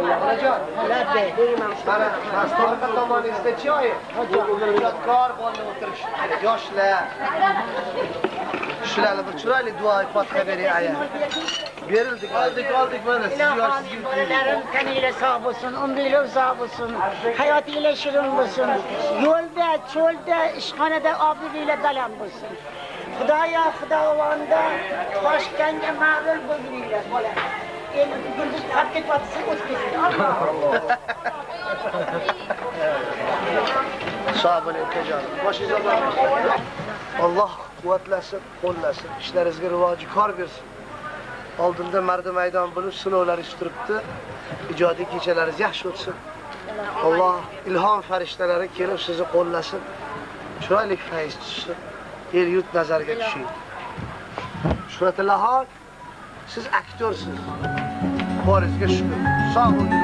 Onajon, mana Mastoqa tomoningizda choy. Ijodkor bola o'tirish, yoshlar. Shularni bir chiroyli duo fotiha bering aya. Berildik, oldik mana siz yoshsiz Bolalarim taninglar sog' bo'lsin, umringlar uzoq bo'lsin, hayotinglar shirin bo'lsin. Yo'lda, cho'lda, ishxonada obro'yinglar baland bo'lsin. Xudoyo xudovonda Toshkentga ma'lum bo'linglar bola. Endi bugun qatib ketyapsiz, o'tib ketsin. Sog' bo'ling akajon. Boshingiz omon. Alloh quvvatlasin, qo'llasin, ishlaringizga rivoji kor bersin. Oldinda mardi maydon bo'lib sinovlar turibdi. Ijodiy kechalaringiz yaxshi o'tsin. Alloh ilhom farishtalari kelib sizni qo'llasin. Chiroyli fayz tushsin. El yurt nazariga tushing. Shuhratilahol, siz aktyorsiz. Boringizga shukr. Sog' bo'ling.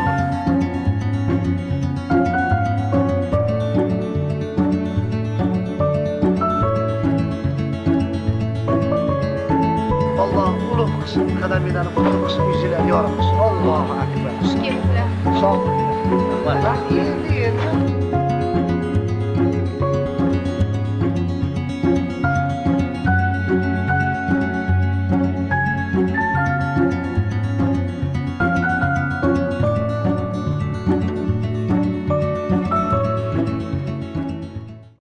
Kadamilarni qutlug' qilsin, yuzinglarni yorug' qilsin. Allohu akbar. Sog' bo'linglar. Endi